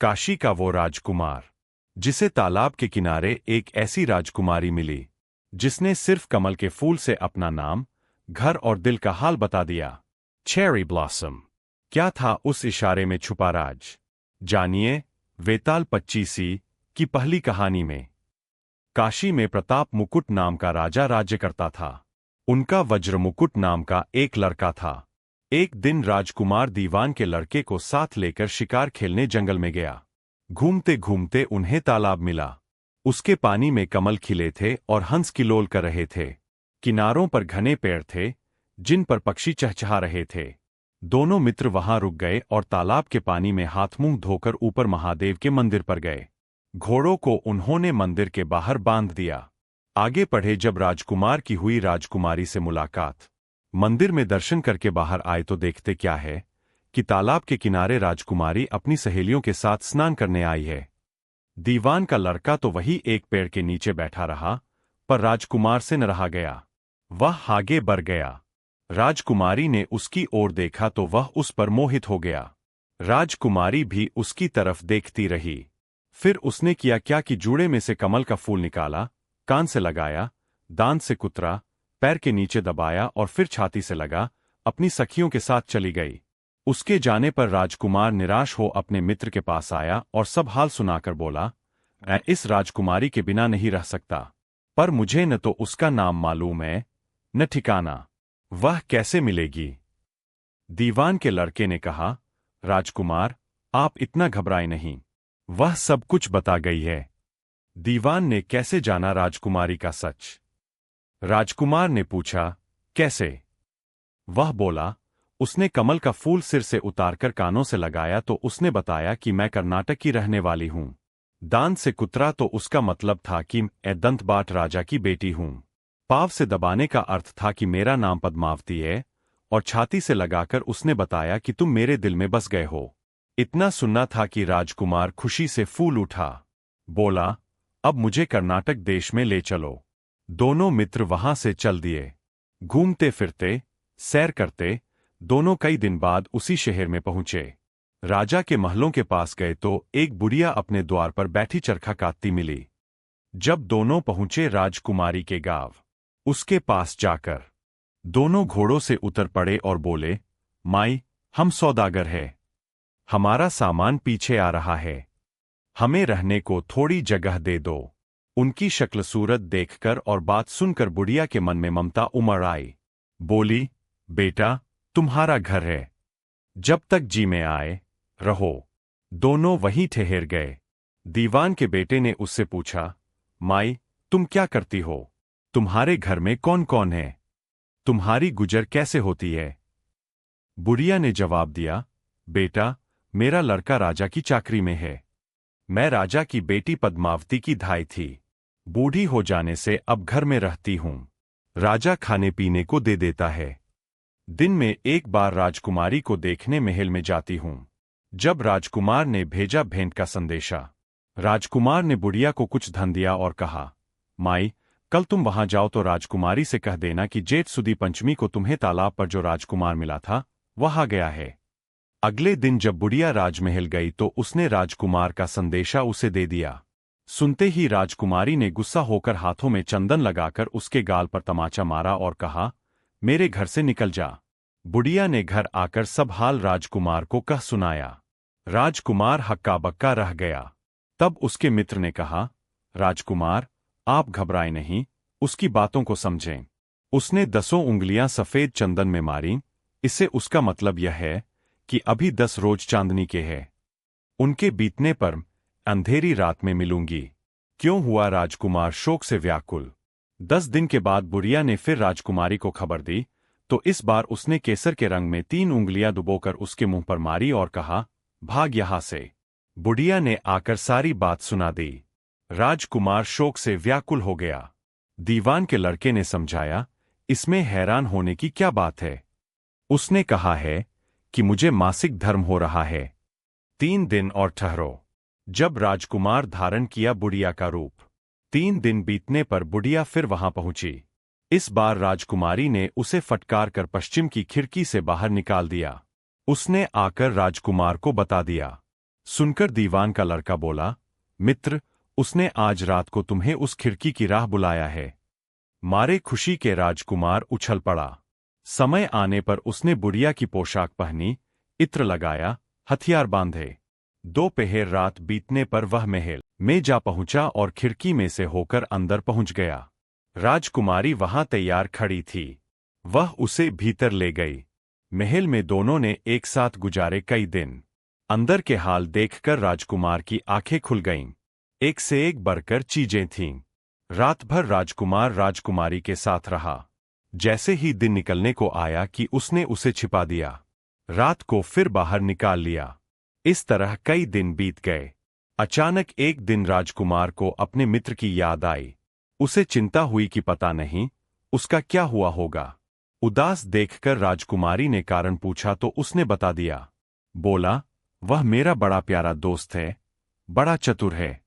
काशी का वो राजकुमार जिसे तालाब के किनारे एक ऐसी राजकुमारी मिली जिसने सिर्फ कमल के फूल से अपना नाम, घर और दिल का हाल बता दिया। Cherry blossom. क्या था उस इशारे में छुपा राज? जानिए वेताल 25 की पहली कहानी में। काशी में प्रताप मुकुट नाम का राजा राज्य करता था। उनका वज्र मुकुट नाम का एक लड़का था। एक दिन राजकुमार दीवान के लड़के को साथ लेकर शिकार खेलने जंगल में गया। घूमते घूमते उन्हें तालाब मिला। उसके पानी में कमल खिले थे और हंस किलोल कर रहे थे। किनारों पर घने पेड़ थे जिन पर पक्षी चहचहा रहे थे। दोनों मित्र वहां रुक गए और तालाब के पानी में हाथ मुंह धोकर ऊपर महादेव के मंदिर पर गए। घोड़ों को उन्होंने मंदिर के बाहर बांध दिया। आगे बढ़े जब राजकुमार की हुई राजकुमारी से मुलाकात। मंदिर में दर्शन करके बाहर आए तो देखते क्या है कि तालाब के किनारे राजकुमारी अपनी सहेलियों के साथ स्नान करने आई है। दीवान का लड़का तो वही एक पेड़ के नीचे बैठा रहा, पर राजकुमार से न रहा गया। वह आगे बढ़ गया। राजकुमारी ने उसकी ओर देखा तो वह उस पर मोहित हो गया। राजकुमारी भी उसकी तरफ देखती रही। फिर उसने किया क्या कि जूड़े में से कमल का फूल निकाला, कान से लगाया, दांत से कुतरा, पैर के नीचे दबाया और फिर छाती से लगा, अपनी सखियों के साथ चली गई। उसके जाने पर राजकुमार निराश हो अपने मित्र के पास आया और सब हाल सुनाकर बोला, मैं इस राजकुमारी के बिना नहीं रह सकता, पर मुझे न तो उसका नाम मालूम है न ठिकाना। वह कैसे मिलेगी? दीवान के लड़के ने कहा, राजकुमार आप इतना घबराए नहीं, वह सब कुछ बता गई है। दीवान ने कैसे जाना राजकुमारी का सच? राजकुमार ने पूछा, कैसे? वह बोला, उसने कमल का फूल सिर से उतारकर कानों से लगाया तो उसने बताया कि मैं कर्नाटक की रहने वाली हूं। दांत से कुतरा तो उसका मतलब था कि मैं दंतबाट राजा की बेटी हूं। पाव से दबाने का अर्थ था कि मेरा नाम पद्मावती है, और छाती से लगाकर उसने बताया कि तुम मेरे दिल में बस गए हो। इतना सुनना था कि राजकुमार खुशी से फूल उठा। बोला, अब मुझे कर्नाटक देश में ले चलो। दोनों मित्र वहां से चल दिए। घूमते फिरते, सैर करते, दोनों कई दिन बाद उसी शहर में पहुंचे। राजा के महलों के पास गए तो एक बुढ़िया अपने द्वार पर बैठी चरखा काटती मिली। जब दोनों पहुंचे राजकुमारी के गांव, उसके पास जाकर दोनों घोड़ों से उतर पड़े और बोले, माई, हम सौदागर हैं। हमारा सामान पीछे आ रहा है। हमें रहने को थोड़ी जगह दे दो। उनकी शक्ल सूरत देखकर और बात सुनकर बुढ़िया के मन में ममता उमड़ आई। बोली, बेटा, तुम्हारा घर है, जब तक जी में आए रहो। दोनों वहीं ठहर गए। दीवान के बेटे ने उससे पूछा, माई, तुम क्या करती हो? तुम्हारे घर में कौन कौन है? तुम्हारी गुजर कैसे होती है? बुढ़िया ने जवाब दिया, बेटा, मेरा लड़का राजा की चाकरी में है। मैं राजा की बेटी पद्मावती की धाई थी। बूढ़ी हो जाने से अब घर में रहती हूं। राजा खाने पीने को दे देता है। दिन में एक बार राजकुमारी को देखने महल में जाती हूं। जब राजकुमार ने भेजा भेंट का संदेशा, राजकुमार ने बुढ़िया को कुछ धन दिया और कहा, माई, कल तुम वहां जाओ तो राजकुमारी से कह देना कि जेठ सुदी पंचमी को तुम्हें तालाब पर जो राजकुमार मिला था वह आ गया है। अगले दिन जब बुढ़िया राजमहल गई तो उसने राजकुमार का संदेशा उसे दे दिया। सुनते ही राजकुमारी ने गुस्सा होकर हाथों में चंदन लगाकर उसके गाल पर तमाचा मारा और कहा, मेरे घर से निकल जा। बुढ़िया ने घर आकर सब हाल राजकुमार को कह सुनाया। राजकुमार हक्का बक्का रह गया। तब उसके मित्र ने कहा, राजकुमार, आप घबराए नहीं, उसकी बातों को समझें। उसने 10 उंगलियां सफेद चंदन में मारी, इससे उसका मतलब यह है कि अभी 10 रोज चांदनी के हैं। उनके बीतने पर अंधेरी रात में मिलूंगी। क्यों हुआ राजकुमार शोक से व्याकुल। 10 दिन के बाद बुढ़िया ने फिर राजकुमारी को खबर दी तो इस बार उसने केसर के रंग में 3 उंगलियां डुबोकर उसके मुंह पर मारी और कहा, भाग यहां से। बुढ़िया ने आकर सारी बात सुना दी। राजकुमार शोक से व्याकुल हो गया। दीवान के लड़के ने समझाया, इसमें हैरान होने की क्या बात है? उसने कहा है कि मुझे मासिक धर्म हो रहा है। 3 दिन और ठहरो। जब राजकुमार धारण किया बुढ़िया का रूप, 3 दिन बीतने पर बुढ़िया फिर वहां पहुंची। इस बार राजकुमारी ने उसे फटकार कर पश्चिम की खिड़की से बाहर निकाल दिया। उसने आकर राजकुमार को बता दिया। सुनकर दीवान का लड़का बोला, मित्र, उसने आज रात को तुम्हें उस खिड़की की राह बुलाया है। मारे खुशी के राजकुमार उछल पड़ा। समय आने पर उसने बुढ़िया की पोशाक पहनी, इत्र लगाया, हथियार बांधे। दोपहर रात बीतने पर वह महल में जा पहुंचा और खिड़की में से होकर अंदर पहुंच गया। राजकुमारी वहां तैयार खड़ी थी। वह उसे भीतर ले गई। महल में दोनों ने एक साथ गुजारे कई दिन। अंदर के हाल देखकर राजकुमार की आंखें खुल गईं। एक से एक बढ़कर चीजें थीं। रात भर राजकुमार राजकुमारी के साथ रहा। जैसे ही दिन निकलने को आया कि उसने उसे छिपा दिया। रात को फिर बाहर निकाल लिया। इस तरह कई दिन बीत गए। अचानक एक दिन राजकुमार को अपने मित्र की याद आई। उसे चिंता हुई कि पता नहीं उसका क्या हुआ होगा। उदास देखकर राजकुमारी ने कारण पूछा तो उसने बता दिया। बोला, वह मेरा बड़ा प्यारा दोस्त है, बड़ा चतुर है।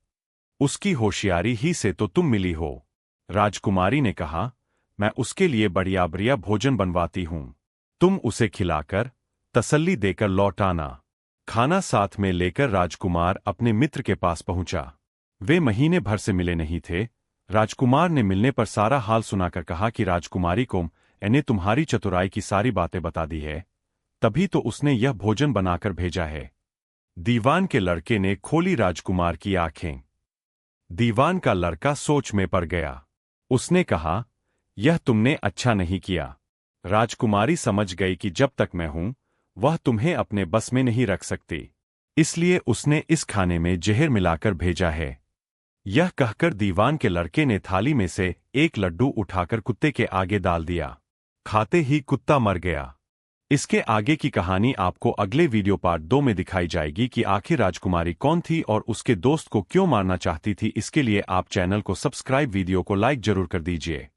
उसकी होशियारी ही से तो तुम मिली हो। राजकुमारी ने कहा, मैं उसके लिए बढ़िया बढ़िया भोजन बनवाती हूं। तुम उसे खिलाकर तसल्ली देकर लौट आना। खाना साथ में लेकर राजकुमार अपने मित्र के पास पहुंचा। वे महीने भर से मिले नहीं थे। राजकुमार ने मिलने पर सारा हाल सुनाकर कहा कि राजकुमारी को मैंने तुम्हारी चतुराई की सारी बातें बता दी है, तभी तो उसने यह भोजन बनाकर भेजा है। दीवान के लड़के ने खोली राजकुमार की आंखें। दीवान का लड़का सोच में पड़ गया। उसने कहा, यह तुमने अच्छा नहीं किया। राजकुमारी समझ गई कि जब तक मैं हूं, वह तुम्हें अपने बस में नहीं रख सकती। इसलिए उसने इस खाने में जहर मिलाकर भेजा है। यह कहकर दीवान के लड़के ने थाली में से एक लड्डू उठाकर कुत्ते के आगे डाल दिया। खाते ही कुत्ता मर गया। इसके आगे की कहानी आपको अगले वीडियो पार्ट 2 में दिखाई जाएगी कि आखिर राजकुमारी कौन थी और उसके दोस्त को क्यों मारना चाहती थी। इसके लिए आप चैनल को सब्सक्राइब, वीडियो को लाइक जरूर कर दीजिए।